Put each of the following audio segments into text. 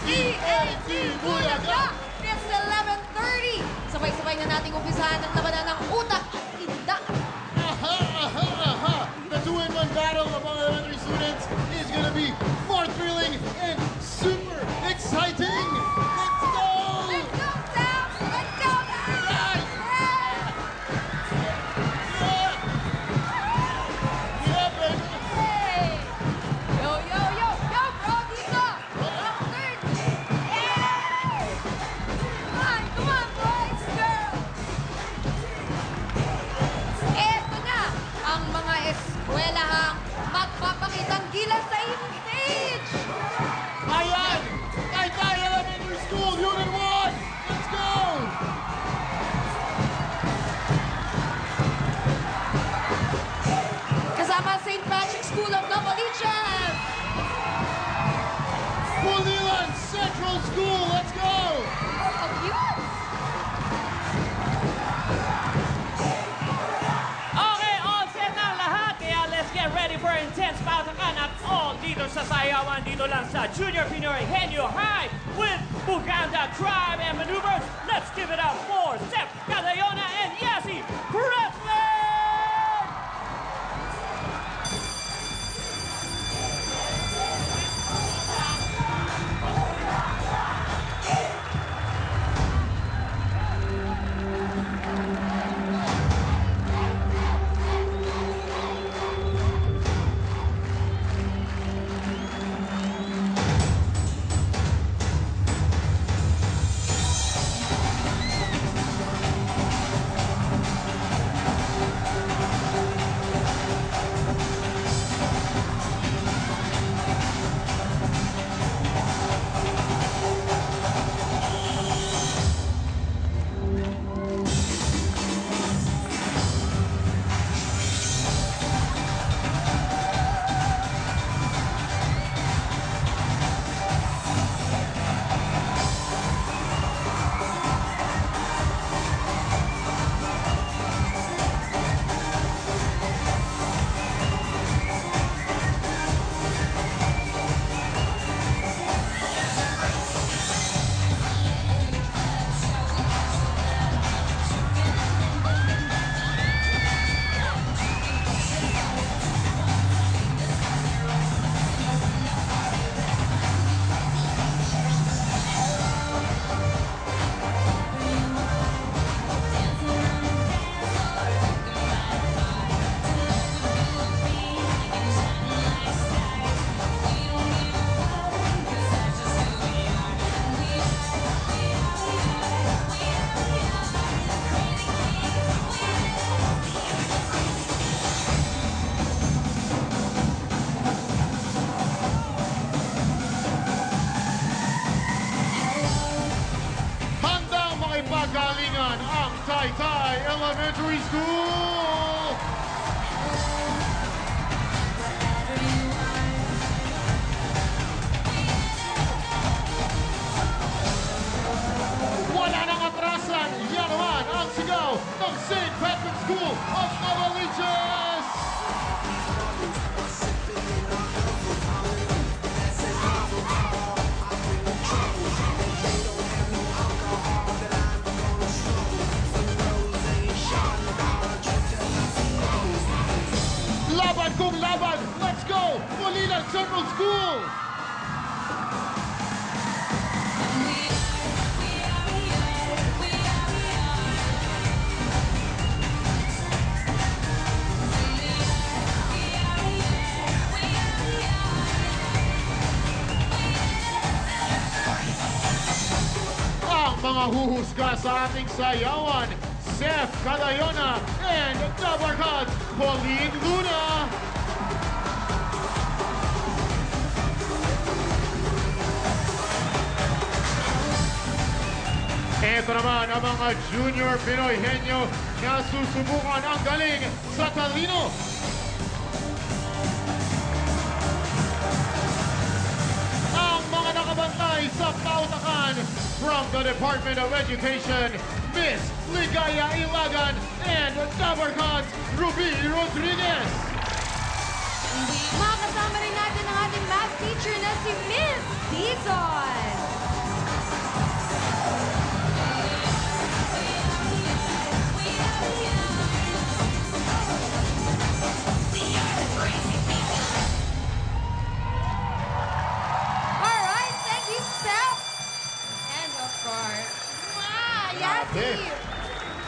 TNT Bulaga! It's 11:30. Sabay-sabay na nating umpisahan ang labanan ng utak at inda. The two-in-one battle among elementary students is going to be more thrilling and super exciting. Let's go! Let's go, Sam! Let's go, Sam! Yeah, baby! Hey! Yo, yo, yo! Yo, bro! Dito! Up third! Yay! Come on, boys, girls! Eto na ang mga eskwelahang magpapakitang gilas sa inyong stage! Ayan! Taytay Elementary School, Unit 1! Let's go! Kasama St. Patrick's School of Novaliches! Pulilan Central School, let's go! Oh, cute! Okay, all set na ang lahat. Kaya let's get ready for intense patakan at all dito sa sayawan dito lang sa Junior Pinoy Henyo High with Buganda Tribe and Maneuvers. Let's give it up for Seth Cadayona and Yassi Presley! Handang makipagalingan ang Taytay Elementary School! Wala nang atrasan, yan naman ang sigaw ng St. Patrick's School of Novaliches! Laban kung laban! Let's go! Pulilan Central School! Ang mga huhusga sa ating sayawan, Seth Cadayona and Dabarkat Pauline Luna. Ito naman ang mga Junior Pinoy Henyo na susubukan ang galing sa talino. Ang mga nakabantay sa pautakan from the Department of Education, Miss Ligaya Ilagan and Dabarkat Ruby Rodriguez. Makakasama rin natin ang ating math teacher na si Miss Dizon. Yasi.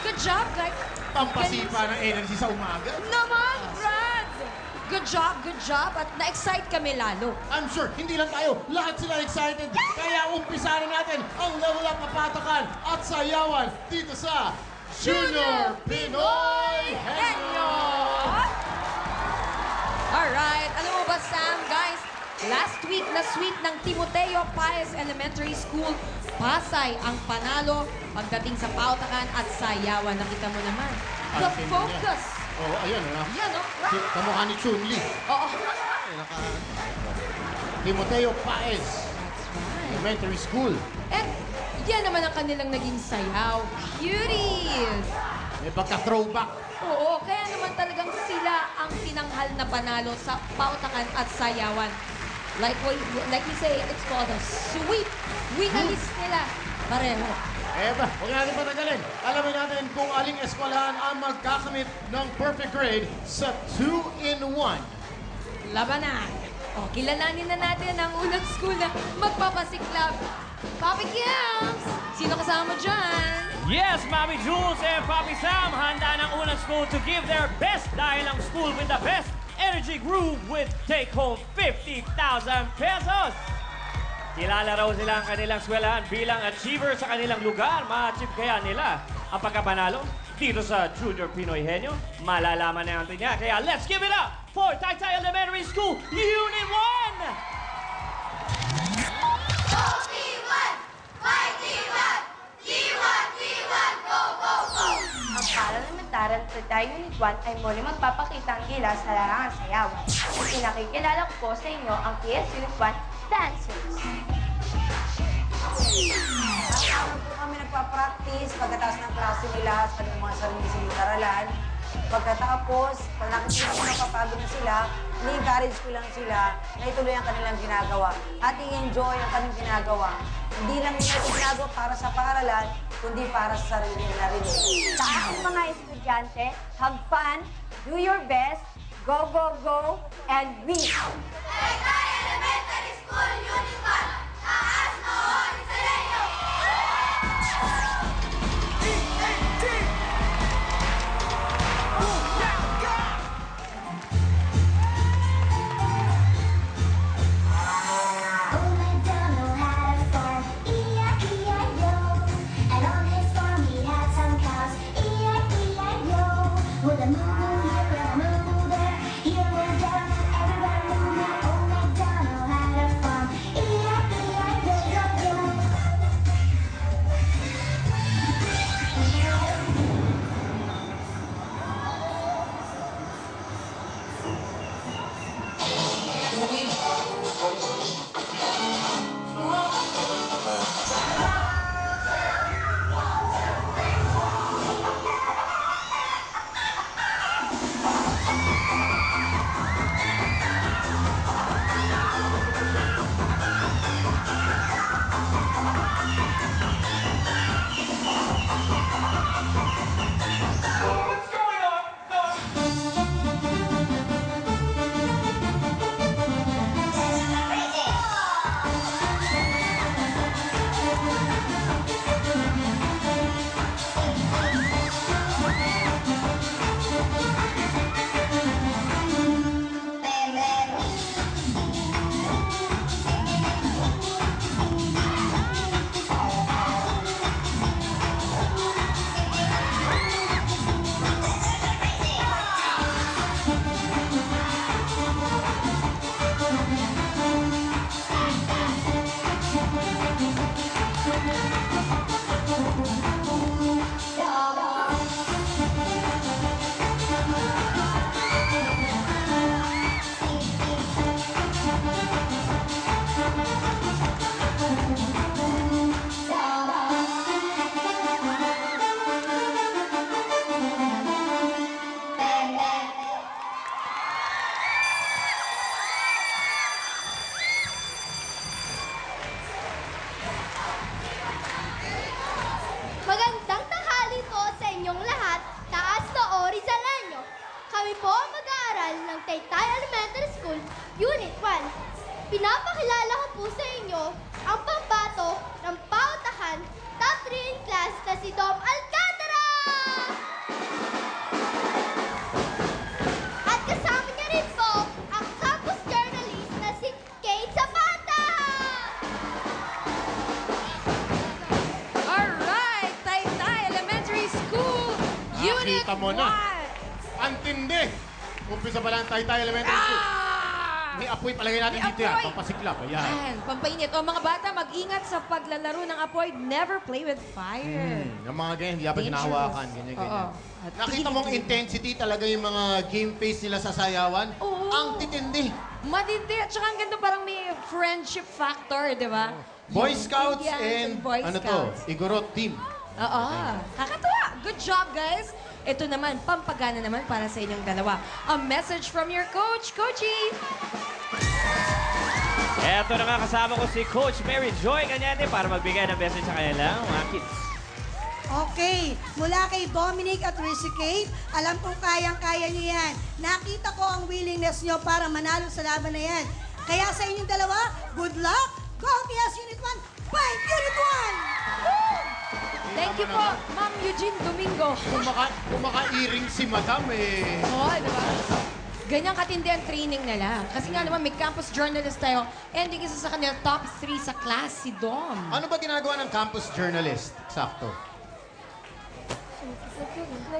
Good job, guys. Pampasipa ng energy sa umaga. Naman, Brad! Good job. At na-excite kami lalo. I'm sure, hindi lang tayo. Lahat sila excited. Kaya umpisa na natin ang level up na patakan at sayawan dito sa Junior Pinoy Henyo! Alright, alam mo ba, Sam, guys, last week na sweep ng Timoteo Paez Elementary School, Pasay ang panalo pagdating sa pautakan at sayawan. Nakita mo naman. The Ang sino focus. Oh, ayun. Yan, oh. Kamukha ni Chun-Li. Oo. Timoteo Paez That's right. Elementary School. And yan naman ang kanilang naging sayaw. Cuties! May pagka-throwback. Oo, kaya naman talagang sila ang tinanghal na panalo sa pautakan at sayawan. Like we say, it's called a sweep. Winalis nila. Pareho. Huwag natin patagalin. Alamin natin kung aling eskwelahan ang magkakamit ng perfect grade sa 2-in-1. Labanan. O, kilalanin na natin ang unang school na magpapasiklab. Papi Kiams! Sino kasama mo dyan? Yes, Mami Jules and Papi Sam, handa ng unang school to give their best dahil ang school with the best energy groove with take-home 50,000 pesos. Kilala raw sila ang kanilang eskwelahan bilang achiever sa kanilang lugar. Ma-achieve kaya nila ang pagkapanalo dito sa Junior Pinoy Henyo? Malalaman na natin niya. Kaya let's give it up for Taytay Elementary School Unit 1! Ang Para-Elementaran Taytay Unit 1 ay muli magpapakita ang gilas sa larangang sayawan. Pinakikilala ko po sa inyo ang PS Unit 1 dancers. Araw po kami nagpa-practice pagkatapos ng klase nila sa mga sarili silang aralan. Pagkatapos, pag nakikita ko napapagod na sila, ni-encourage ko lang sila na ituloy ang kanilang ginagawa at i-enjoy ang kanilang ginagawa. Hindi lang nila ito ginagawa para sa paaralan, kundi para sa sarili nila rin. Sa ating mga estudyante, have fun, do your best, go, go, go, and win! Taytay Elementary School Unit 1, taas na oras sa inyo! Magandang tanghali po sa inyong lahat, taas na Orizalenyo. Kami po ang mag-aaral ng Taytay Elementary School, Unit 1. Pinapakilala ko po sa inyo ang pambato ng pautahan top 3 in class na si Don Kita mo na. Antindi! Umpisa pa lang Taytay Elementary School. May apoy palagay natin May dito yan. apoy. Pampasiklap. Ayan. Ayan, pampainit. O mga bata, mag-ingat sa paglalaro ng apoy. Never play with fire. Yung mga ganyan, hindi dapat Dangerous. hinahawakan. Ganyan, Oo. ganyan. At Nakita mong tigil-tigil. intensity talaga yung mga game face nila sa sayawan. Oo. Ang titindi. Matindi. At saka ang ganda parang may friendship factor, di ba? Boy Yung Scouts Indians and Boy ano Scouts. to, Igorot team. Oo. Kakatuwa. Good job, guys. Ito naman, pampagana naman para sa inyong dalawa. A message from your coach, Coachy. Eto na nga, kasama ko si Coach Mary Joy Cañete para magbigay ng message sa kanilang mga kids. Okay, mula kay Dominic at Rizzy Kate, alam kong kayang-kaya niyo yan. Nakita ko ang willingness niyo para manalo sa laban na yan. Kaya sa inyong dalawa, good luck! Go PS Unit 1, fight Unit 1! Thank you po, Ma'am Eugene Domingo. Kumaka-earring si Madam eh. Oo, di ba? Ganyang katindi ang training nila. Kasi nga naman, may campus journalist tayo. Ending isa sa kanila, top 3 sa class, si Dom. Ano ba ginagawa ng campus journalist? Sakto.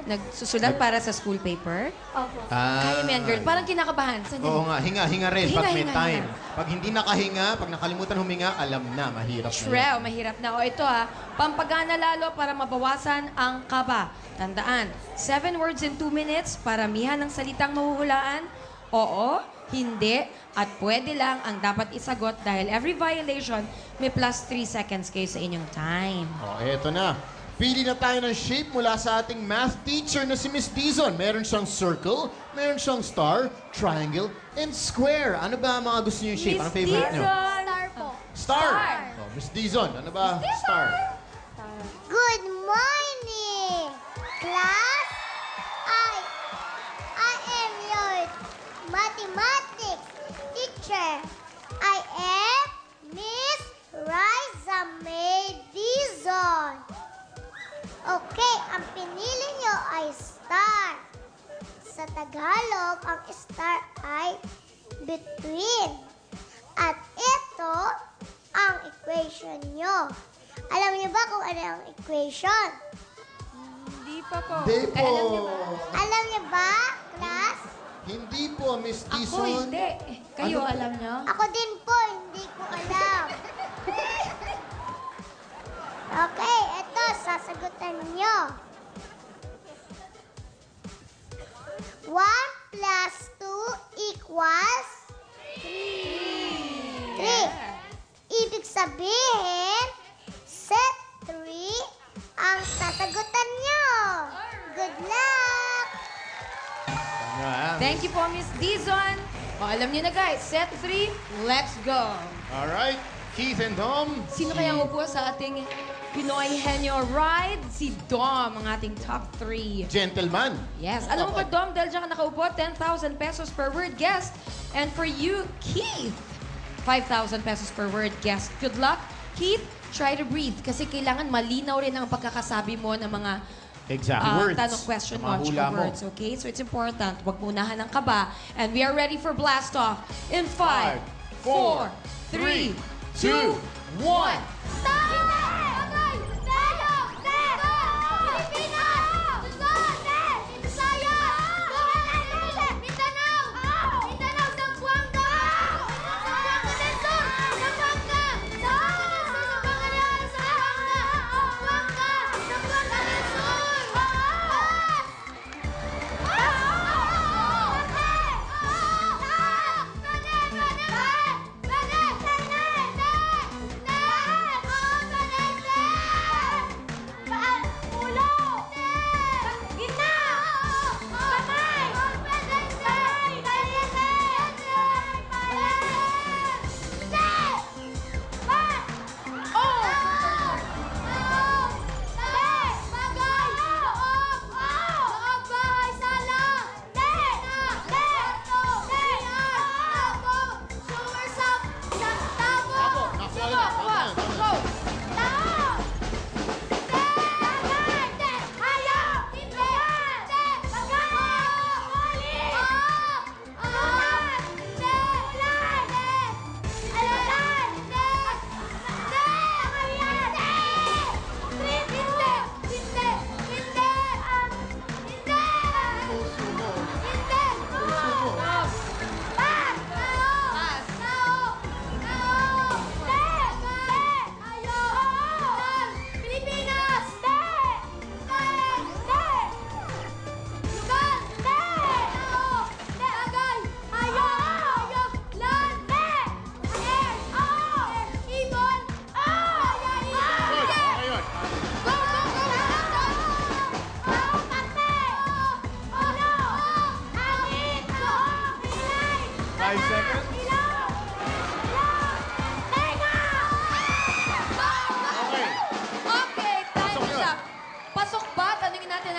Nagsusulat para sa school paper. Opo. Kaya mo yan, girl. Parang kinakabahan. Saan Oo nga, hinga rin pag may Hinga, time. hinga. Pag hindi nakahinga, pag nakalimutan huminga, alam na, mahirap na yun. True, mahirap na. O ito pampagana lalo para mabawasan ang kaba. Tandaan, 7 words in 2 minutes, paramihan ng salitang mahuhulaan. Oo, hindi, at pwede lang ang dapat isagot dahil every violation may plus 3 seconds kayo sa inyong time. O, eto na. Pili na tayo ng shape mula sa ating math teacher na si Miss Dizon. Meron siyang circle, meron siyang star, triangle, and square. Ano ba ang mga gusto niyo yung shape? Anong favorite niyo? Star po. Star! O, Miss Dizon, ano ba? Star. Good morning, class. I am your mathematics teacher. I am Miss Riza May Dizon. Okay, ang pinili nyo ay star. Sa Tagalog, ang star ay between. At ito ang equation nyo. Alam niyo ba kung ano ang equation? Hindi pa po. Hindi po. Alam niyo ba? Alam niyo ba, class? Hindi po, Miss Ako Dizon. hindi. Kayo Ano? alam niyo? Ako din po, hindi ko alam. Okay, ito, sasagutan nyo. 1 plus 2 equals 3. Ibig sabihin, set 3 ang sasagutan nyo. Good luck! Ayan. Thank you po, Miss Dizon. O, alam niyo na guys, set 3, let's go. Alright, Keith and Dom. Sino kaya ang upo sa ating Pinoy Henyo Ride? Si Dom, ang ating top 3. Gentleman. Yes. Alam mo ba, Dom, dahil dyan ka nakaupo, 10,000 pesos per word guest. And for you, Keith, 5,000 pesos per word guest. Good luck. Keith, try to breathe kasi kailangan malinaw rin ang pagkakasabi mo ng mga Words. tanong question mo, Mga hula mo. words, okay? So it's important. Huwag munahan ng kaba. And we are ready for blast off in 5, 4, 3, 2, 1.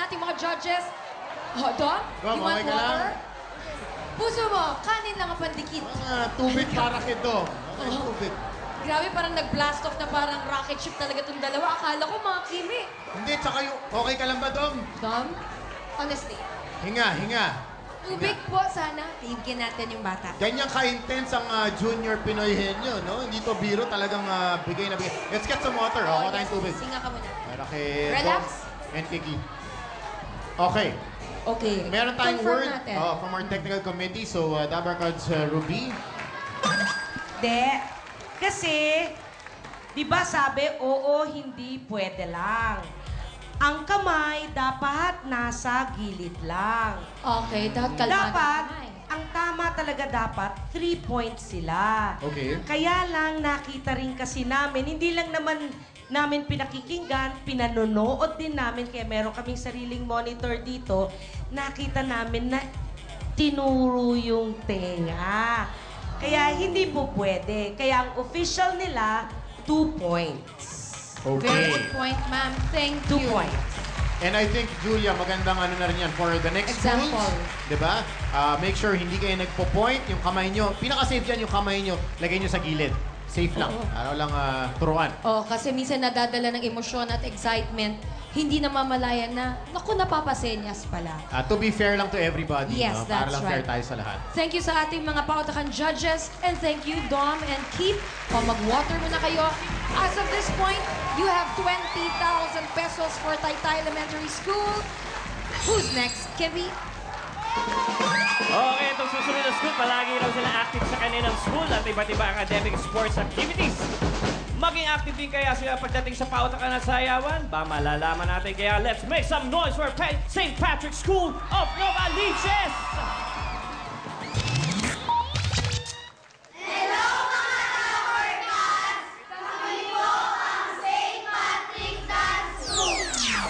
natin mga judges. Oh, Dom, Dom, you want okay ka lang? water? Puso mo, kanin lang ang pandikit. Tubig para kay Dom. Okay, tubig. Grabe, parang nag-blast off na parang rocket ship talaga itong dalawa. Akala ko mga kimi. Hindi, tsaka yung... Okay ka lang ba, Dom? Dom, honestly, Hinga. tubig po sana. Bigyan natin yung bata. Ganyan ka-intense ang Junior Pinoy Henyo, no? Hindi to biro, talagang bigay na bigay. Let's get some water. Oh, Kuha tayong tubig. Singa ka muna. Para kay Relax. Dom and kay Keith. Okay. Okay. Meron tayong Confirm word natin. from our technical committee. So, Dabar Cards Ruby. Hindi. Kasi, di ba sabi, oo, hindi pwede lang. Ang kamay dapat nasa gilid lang. Okay, dapat kalmado. Dapat, kamay. ang tama talaga dapat, 3 points sila. Okay. Kaya lang nakita rin kasi namin, hindi lang naman namin pinakikinggan, pinanonood din namin, kaya meron kaming sariling monitor dito, nakita namin na tinuro yung tenga. Kaya hindi po pwede. Kaya ang official nila, 2 points. Very Okay. good point, ma'am. Thank 2 you. points. And I think, Julia, magandang ano na rin yan for the next Example. schools. Diba? Make sure hindi kayo nagpo-point. Yung kamay nyo, pinaka-safe dyan yung kamay nyo, lagay nyo sa gilid. Safe lang. Araw lang turuan. Oh, kasi minsan nadadala ng emosyon at excitement, hindi namamalayan na, naku, napapasenyas pala. To be fair lang to everybody. Yes, no? Para that's lang fair right. tayo sa lahat. Thank you sa ating mga pautakan judges, and thank you, Dom and Keith. O, mag-water muna kayo. As of this point, you have 20,000 pesos for Taytay Elementary School. Who's next, Kevin? Okay, itong susunod na school, palagi raw sila active sa kanilang school at iba't iba academic sports activities. Maging active din kaya sila pagdating sa pautakan at sayawan? Ba malalaman natin, kaya let's make some noise for St. Patrick's School of Novaliches! Hello mga ka-workers! Kami po ang St. Patrick's Dance School.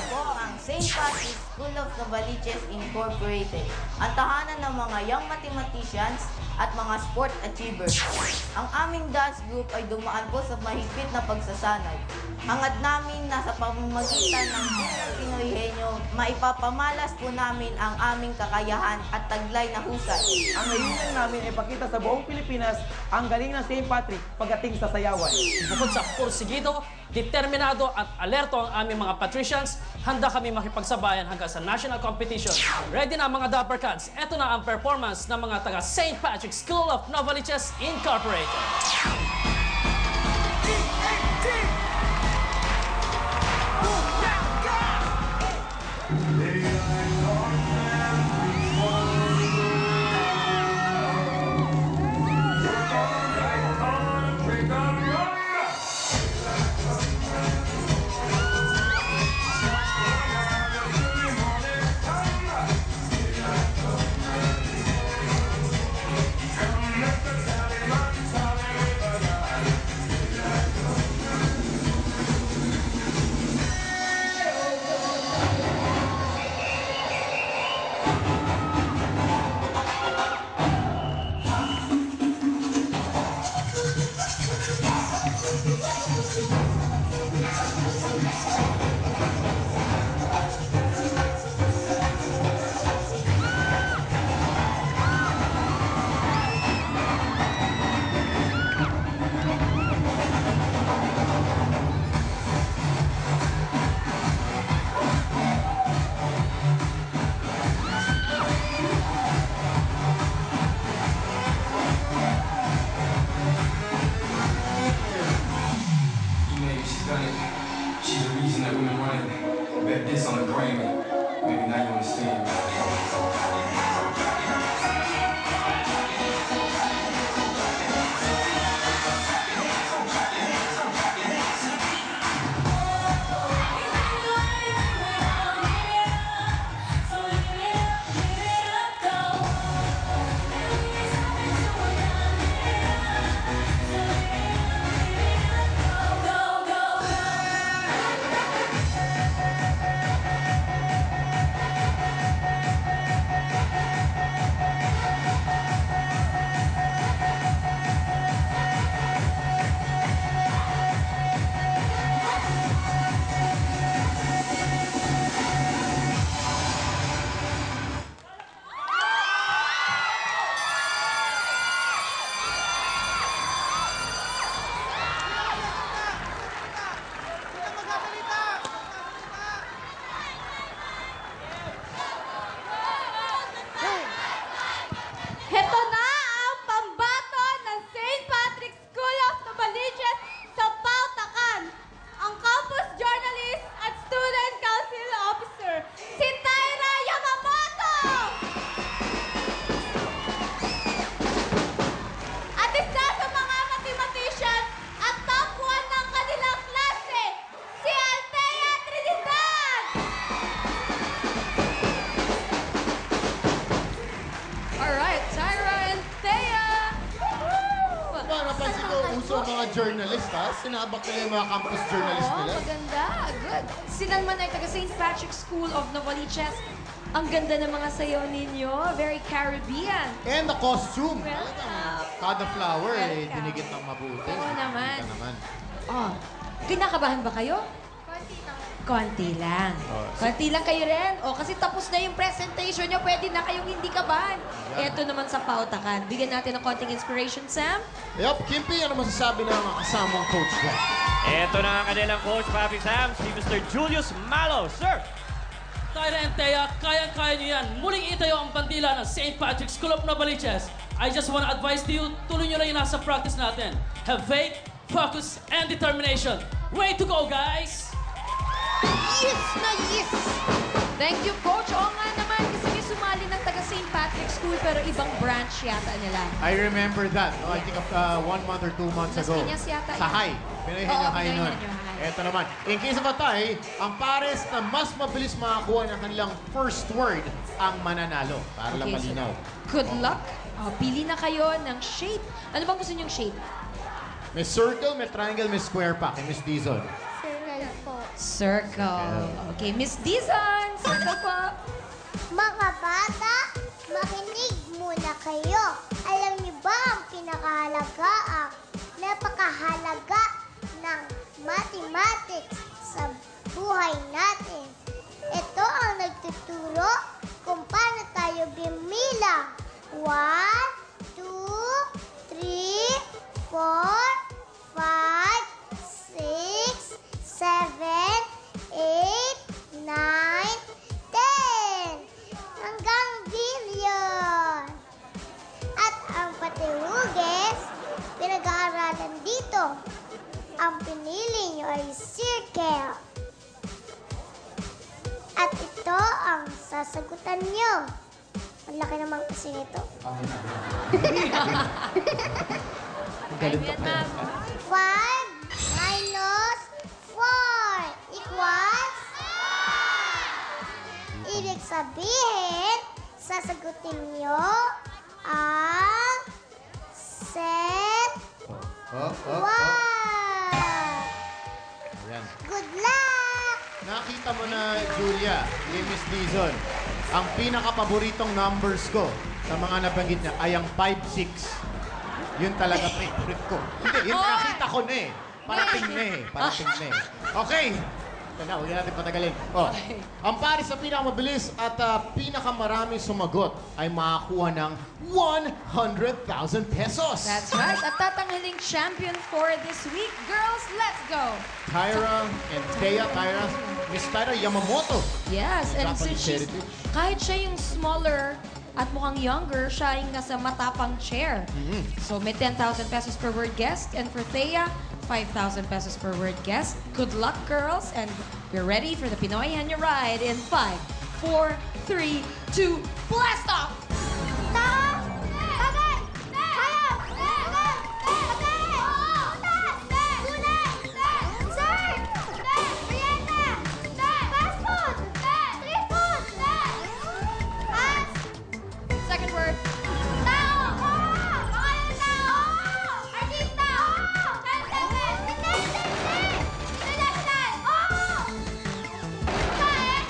Po ang St. Patrick's School of Novaliches Incorporated, ang tahanan ng mga young mathematicians at mga sport achievers. Ang aming dance group ay dumaan po sa mahigpit na pagsasanay. Hangad namin na sa pamamagitan ng Pinoy Henyo, maipapamalas po namin ang aming kakayahan at taglay na husay. Ang layunin namin ay pakita sa buong Pilipinas ang galing ng St. Patrick pagdating sa sayawan. Bukod sa pursigido, determinado at alerto ang aming mga patricians, handa kami makipagsabayan hanggang sa national competition. Ready na mga Dapper Cats. Ito na ang performance ng mga taga St. Patrick's School of Novaliches Incorporated. She's the reason that we've been running. Bet this on the Grammy. Maybe now you understand. So, mga journalist, ha? Sinabak nila yung mga campus journalist Oo, nila. maganda. Good. Sila naman ay taga St. Patrick's School of Novaliches. Ang ganda ng mga sayaw ninyo. Very Caribbean. And the costume. Welcome. Kada flower, Welcome. dinigit ng mabuti. Oo naman. Kita naman. Oh, kinakabahan ba kayo? Konti lang. Konti lang kayo rin. O, kasi tapos na yung presentation nyo, pwede na kayong hindi kabahan. Ito naman sa pautakan. Bigyan natin ng konting inspiration, Sam. Yup, Kimpi, ano masasabi ng kasamang coach ko? Ito na ang kanilang coach, Papi Sam, si Mr. Julius Malo. Sir! Tyra and Thea, kayang-kaya niyo yan. Muling itayo ang bandila ng St. Patrick's School of Novaliches. I just want to advise to you, tuloy nyo lang yung nasa practice natin. Have faith, focus, and determination. Way to go, guys! Yes na yes! Thank you, Coach. Oo nga naman, kasi may sumali ng taga St. Patrick's School, pero ibang branch yata nila. I remember that. No? I think 1 month or 2 months Las ago. Piñas yata Sa yun. high. Pinoy Oo, Henyo High Pinoy nun. Henyo High. Ito naman. In case of a tie, ang pares na mas mabilis makakuha ng kanilang first word ang mananalo. Para lang Okay, so malinaw. good luck. Pili na kayo ng shape. Ano bang gusto niyong shape? May circle, may triangle, may square pa kay Miss Dizon. Circle po. Circle. Okay, Miss Dizon, circle po. Mga bata, makinig muna kayo. Alam niyo ba ang napakahalaga ng mathematics sa buhay natin? Ito ang nagtuturo kung paano tayo bimilang. 1, 2, 3, 4, 5, 6, 7, 8, 9, 10. Hanggang billion. At ang patihuges, pinag-aaralan dito. Ang pinili nyo ay circle. At ito ang sasagutan nyo. Ang laki naman kasi nito. Galit ka pa. 5 minus 4 equals... Ibig sabihin, sasagutin nyo ang set 1. Ayan. Good luck! Nakita mo na, Julia, ni Miss Dizon, ang pinaka-paboritong numbers ko sa mga nabanggit niya ay ang 5, 6. Yun talaga favorite ko. Hindi, yun nakita ko na eh. Parating na eh. Parating na eh. Okay. Ito na, huwag natin patagalin. Oh, ang pares na pinakamabilis at pinakamaraming sumagot ay makakuha ng 100,000 pesos. That's right. At tatanghaling champion for this week. Girls, let's go! Tyra and Thea. Tyra, Miss Tyra Yamamoto. Yes, and Japanese since she's, heritage. kahit siya yung smaller at mukhang younger, siya yung nasa matapang chair. So may 10,000 pesos per word guest. And for Thea, 5,000 pesos per word guest. Good luck, girls. And we're ready for the Pinoy Henyo Ride in 5, 4, 3, 2, blast off! Taas! Tagay! Hayop! Tagay! Tagay! Utas! Gulay! Sir! Merienda! Fast food! Street food! Pass! Second word. Tao! Mga yung tao! Artista! Kantagan! International! Kain!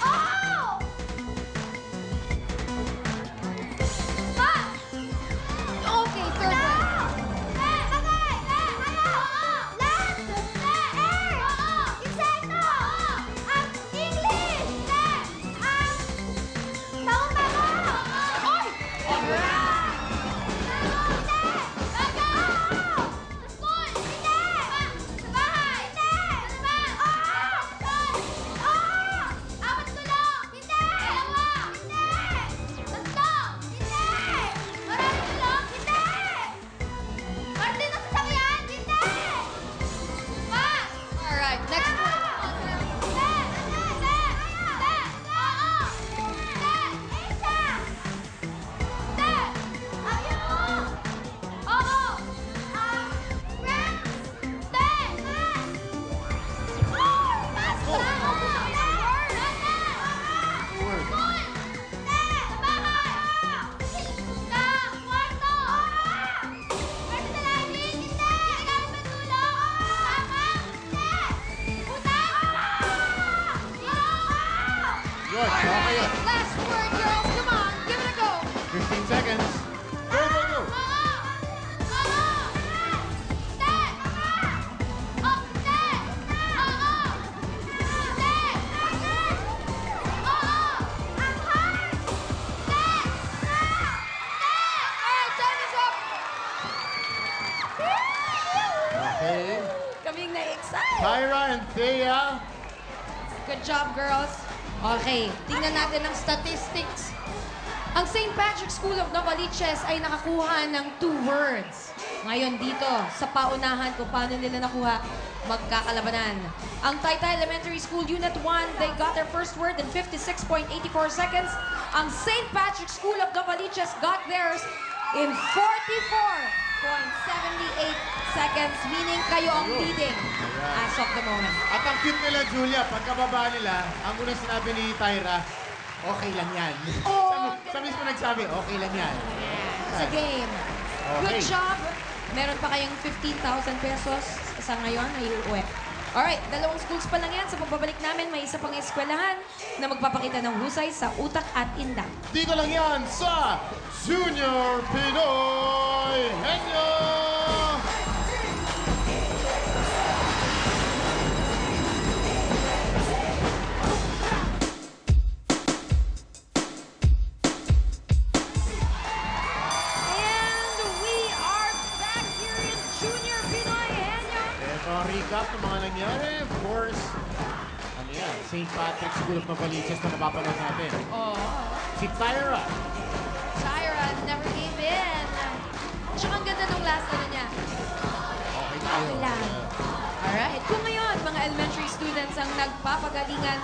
Yun, okay yun. Last word, girls. Come on, give it a go. 15 seconds. Go, go, go. Okay. Kaming na-excite. Tyra and Thea. Good job, girls. Okay, tingnan natin ang statistics. Ang St. Patrick's School of Novaliches ay nakakuha ng 2 words. Ngayon dito, sa paunahan kung paano nila nakuha, magkakalabanan. Ang Taytay Elementary School Unit 1, they got their first word in 56.84 seconds. Ang St. Patrick's School of Novaliches got theirs in 44.78 seconds, meaning kayo ang leading as of the moment. At ang cute nila, Julia, pagkababa nila, ang unang sinabi ni Tyra, okay lang yan. Sa mismo nagsabi, okay lang yan. Sa game. Okay. Good job. Meron pa kayong 15,000 pesos sa ngayon na iuwi. Alright, 2 schools pa lang yan. Sa pagbabalik namin, may isa pang eskwelahan na magpapakita ng husay sa utak at indak. Dito lang yan sa Junior Pinoy Henyo! Recap ng mga nangyari. Of course, ano yan? St. Patrick's School of Novaliches na mapapanood natin. Si Tyra. Tyra never gave in. Tsaka ang ganda nung last ano niya. Okay tayo. Okay lang. Alright. Kung ngayon, mga elementary students ang nagpapagalingan,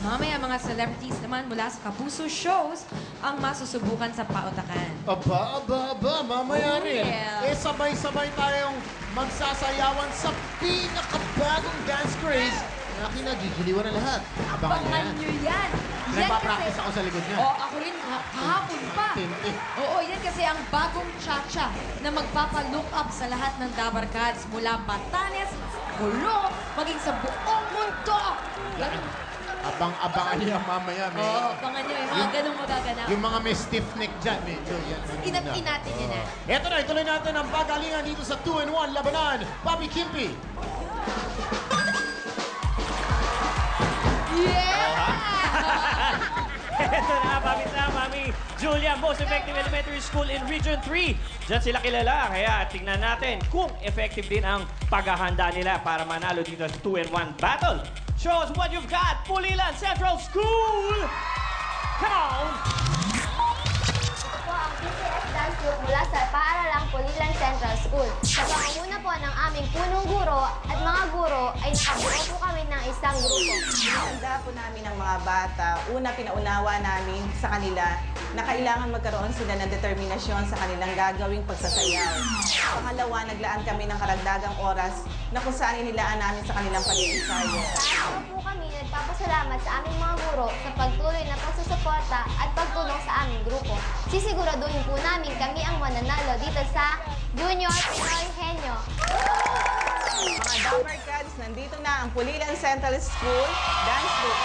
mamaya mga celebrities naman mula sa Kapuso shows ang masusubukan sa pautakan. Aba, mamaya Oh, rin. yeah. Eh, sabay-sabay tayong magsasayawan sa pinakabagong dance craze na kinagigiliwan na lahat. Abangan niyo yan. Nyo yan. Nagpa-practice ako sa likod niya. Oo, ako rin. Kahapon pa. Oo, yan kasi ang bagong cha-cha na magpapa-look up sa lahat ng Dabarkads mula Batanes, Gulo, maging sa buong mundo. Abangan niyo mamaya. Oo, abangan nyo yung mga ganong magaganap. Yung mga may stiff neck dyan, medyo yan. Inat-in natin yun na. Eto na, ituloy natin ang pagalingan dito sa 2-in-1 labanan. Bobby Kimpi. Ito na, Mami Sam, Mami Julia, most effective elementary school in Region 3. Diyan sila kilala, kaya tingnan natin kung effective din ang paghahanda nila para manalo dito sa 2-in-1 battle. Show us what you've got, Pulilan Central School! Come on! Po ang PCS Dance Group mula sa Paaralang Pulilan Central School. Sa pangunguna po ng aming punong guro at mga guro ay nakabuo po kami ng isang grupo. Handa po namin ang mga bata. Una, pinaunawa namin sa kanila na kailangan magkaroon sila ng determinasyon sa kanilang gagawing pagsasayaw. Pangalawa, naglaan kami ng karagdagang oras na kung saan inilaan namin sa kanilang pag-iensayo. Sa po kami nagpapasalamat sa aming mga guro sa pagtuloy na pagsusuporta at pagtulong sa aming grupo. Sisiguraduhin po namin kami ang mananalo dito sa Junior Pinoy Henyo. Mga Dabarkads, nandito na ang Pulilan Central School Dance Group.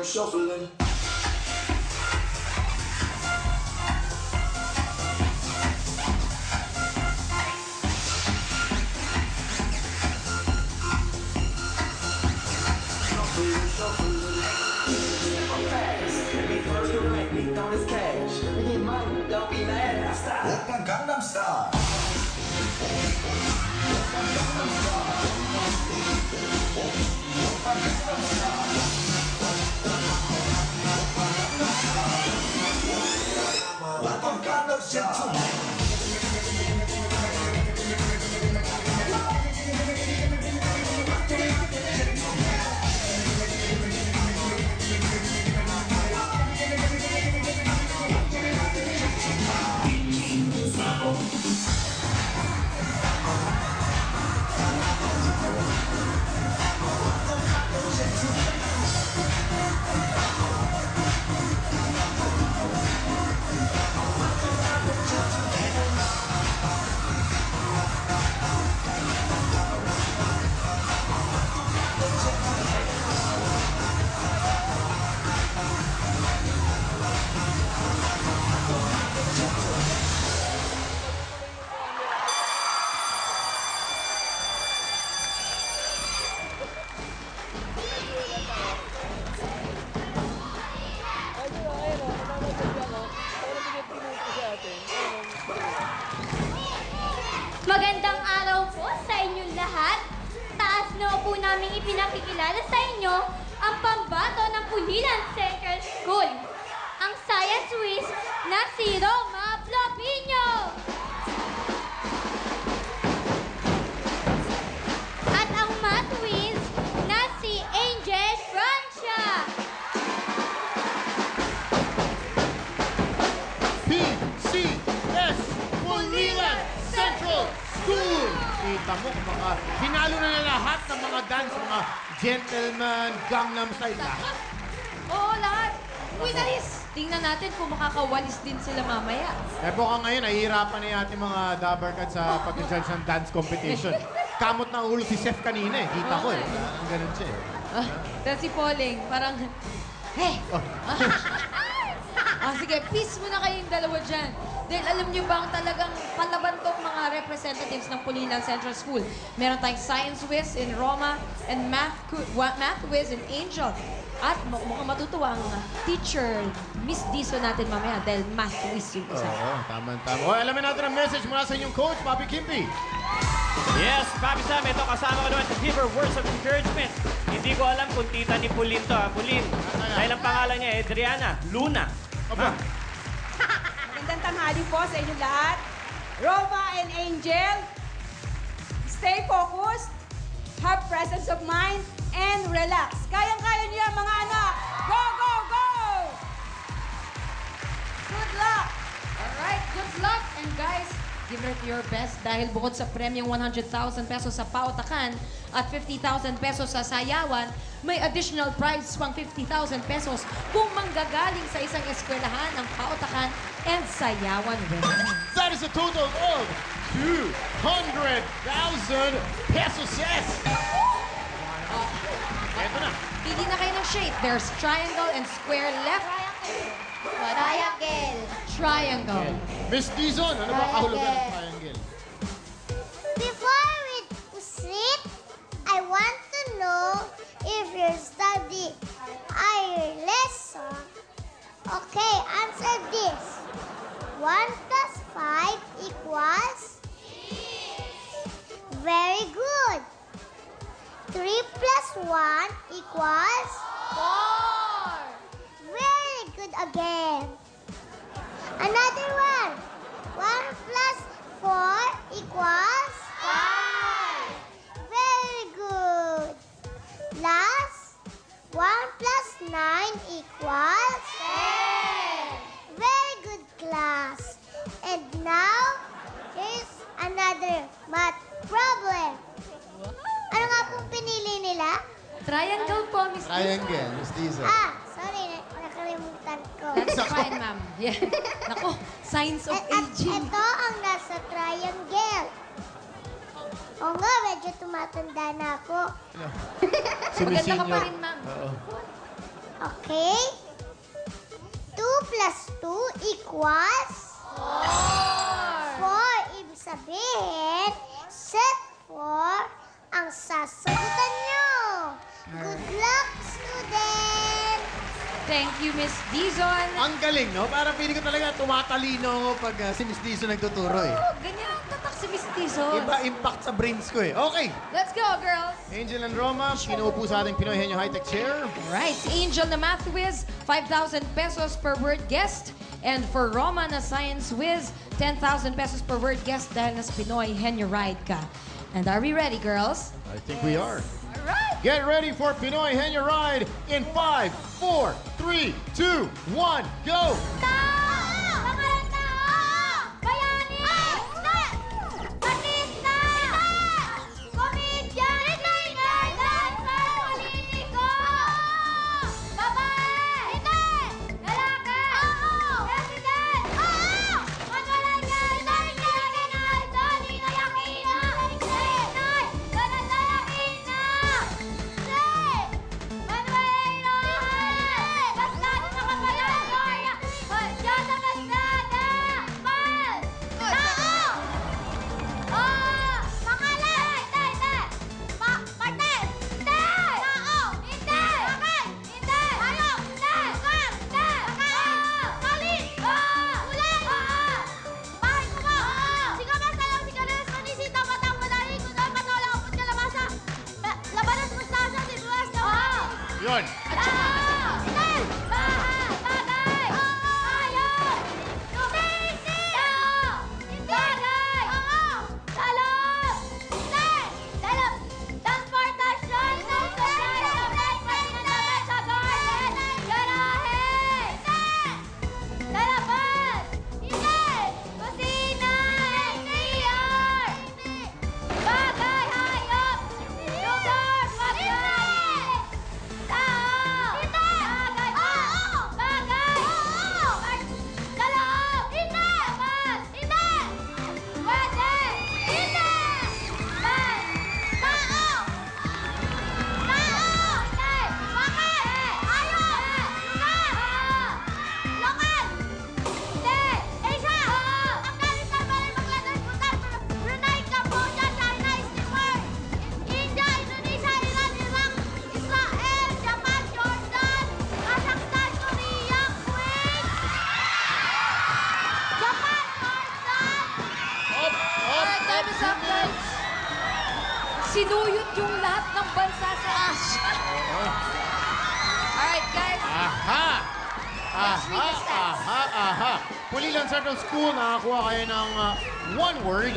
Shuffling. Gangnam Style. lahat, taas na po namin ipinakikilala sa inyo ang pambato ng Pulilan Central School, ang Science Whiz na si Roma Plopino. At ang Math Whiz na si Angel Francia. PCS Pulilan Central School! Kita mo, mga hinalo na lahat ng mga dance, mga gentleman, Gangnam Style, lahat. Oo, lahat. Winalis! Tingnan natin kung makakawalis din sila mamaya. Eh po ka ngayon, nahihirapan na yung ating mga Dabarkad sa pag-judge ng dance competition. Kamot ng ulo si Seth kanina eh. Kita ko eh. Ang ganun siya eh. Tapos si Pauling, parang, hey! Sige, peace muna kayong dalawa dyan. Dahil alam niyo bang talagang palaban tong mga representatives ng Pulilan Central School. Meron tayong Science Whiz in Roma and Math Whiz in Angel. At mukhang matutuwa ang teacher, Miss Diso natin mamaya dahil Math Whiz yung isa. Oo, tama-tama. O, alamin natin ang message mula sa inyong coach, Papi Kimpi. Yes, Papi Sam, ito kasama ko naman to give her words of encouragement. Hindi ko alam kung tita ni Pulin to, ha? Pulin. Dahil ang pangalan niya, Adriana Luna. Magandang tanghali po sa inyo lahat. Roma and Angel, stay focused, have presence of mind, and relax. Kayang-kaya niyo yan, mga anak. Go, go, go! Good luck! Alright, good luck. And guys, give it your best dahil bukod sa premyong 100,000 pesos sa pautakan at 50,000 pesos sa sayawan, may additional prize pang 50,000 pesos kung manggagaling sa isang eskwelahan ang pautakan and sayawan winners. That is a total of 200,000 pesos, yes! Eto na. Pili na kayo ng shape. There's triangle and square left. Triangle. Triangle. Miss Dizon, ano ba kahulugan ng triangle? Before we proceed, I want to know if you study your lesson. Okay, answer this. 1 plus 5 equals? Very good. 3 plus 1 equals? 4. Very good again. Another one. 1 plus 4 equals? 5. Very good. Last, 1 plus 9 equals? 10. Very good, class. And now, here's another math problem. Ano nga pong pinili nila? Triangle po, Miss Dizon. Triangle, Miss Dizon. Sorry, nakalimutan ko. That's fine, ma'am. Yeah. Naku, signs of aging. Ito ang nasa triangle. Oo nga, medyo tumatanda na ako. Maganda ka pa rin, ma'am. Okay. 2 plus 2 equals? 4. Ibig sabihin, set 4 ang sasagutan nyo. Good luck, student! Thank you, Miss Dizon. Ang galing, no? Parang pili ko talaga tumatalino ako pag si Miss Dizon nagtuturo eh. Ganyan ang tatak si Miss Dizon. Iba impact sa brains ko eh. Okay. Let's go, girls. Angel and Roma, kinuupo sa ating Pinoy Henyo High-Tech Chair. Right, si Angel na Math Whiz, 5,000 pesos per word guest. And for Roma na Science Whiz, 10,000 pesos per word guest dahil nas Pinoy Henyo Ride ka. And are we ready, girls? I think we are. All right. Get ready for Pinoy Henyo Ride in 5, 4, 3, 2, 1, go! Manuel! Yun. Time is up, guys. Sinuyot yung lahat ng bansa sa Asia. Alright, guys. Aha! Aha! Pulilan Central School, nakakuha kayo ng one word.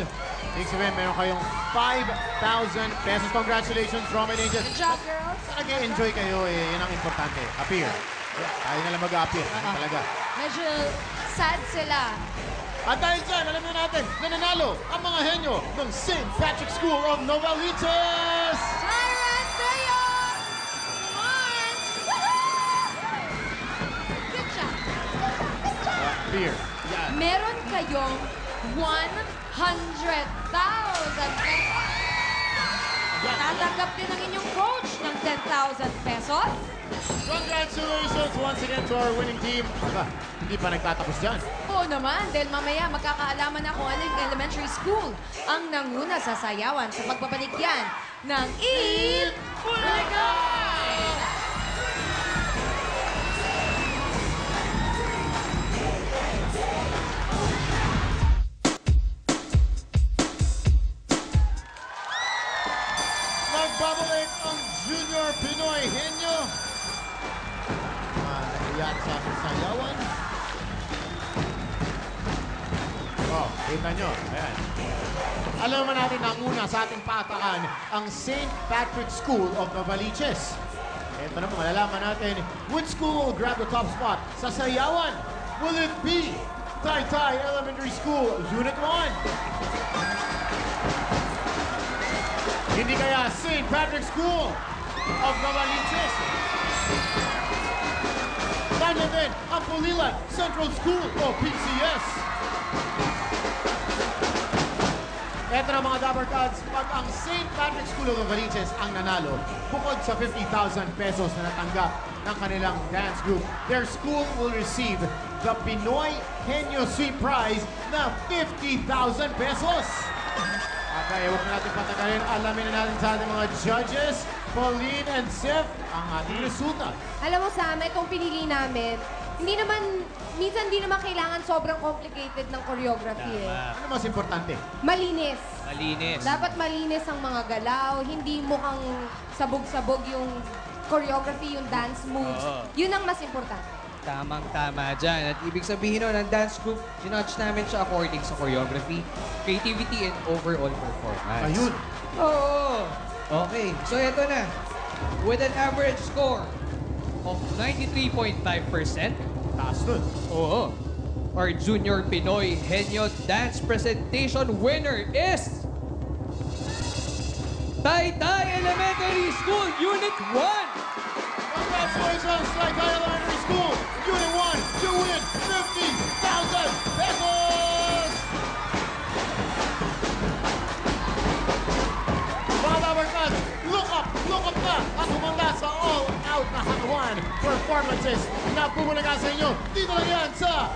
Ibig sabihin, meron kayong 5,000 pesos. Congratulations, Roma and Angel. Good job, girls. Nag-enjoy kayo, eh. Yan ang importante. Appear. Tayo na lang mag-appear. Talaga. Medyo sad sila. At dahil dyan, alam na natin, nananalo ang mga henyo ng St. Patrick's School of Novaliches! Tyrant Teo! Good job. Appear. Yan. Meron kayong 100,000 pesos. Tatanggap din ang inyong coach ng 10,000 pesos. Congratulations once again to our winning team. Aba, hindi pa nagtatapos dyan. Oo naman, dahil mamaya magkakaalaman na kung aling elementary school ang nanguna sa sayawan sa pagbabalik yan ng Eat Bulacan! Magbabalik ang Junior Pinoy Henyo. Iyan sa sayawan. Oh, kita nyo. Ayan. Alam naman natin na una sa ating patakan ang St. Patrick's School of Novaliches. Ito naman, malalaman natin which school will grab the top spot sa sayawan. Will it be Taytay Elementary School Unit 1? Hindi kaya St. Patrick's School of Novaliches? Tanya din ang Pulilan Central School o PCS. Ito na mga Dapper Cats, pag ang St. Patrick's School of Novaliches ang nanalo, bukod sa 50,000 pesos na natanggap ng kanilang dance group, their school will receive the Pinoy Henyo Sweep Prize na 50,000 pesos. Okay, huwag na natin patagalin. Alamin na natin sa ating mga judges, Pauline and Seth, ang ating resulta. Alam mo, Sam, itong pinili namin, minsan hindi naman kailangan sobrang complicated ng choreography eh. Ano mas importante? Malinis. Malinis. Dapat malinis ang mga galaw, hindi mukhang sabog-sabog yung choreography, yung dance moves. Oo. Yun ang mas importante. Tamang-tama dyan. At ibig sabihin nun, ang dance group, ginudge namin siya according sa choreography, creativity, and overall performance. Ayun. Oo. Okay, so eto na. With an average score of 93.5%. Taas nun. Oo. Our Junior Pinoy Henyo Dance Presentation winner is Taytay Elementary School Unit 1! Congratulations, Taytay Elementary School, Unit 1, you win 50,000 pesos! Mga Dapper Cats, look up na at humanda sa all-out na hakawan performances na bumulaga sa inyo dito lang yan sa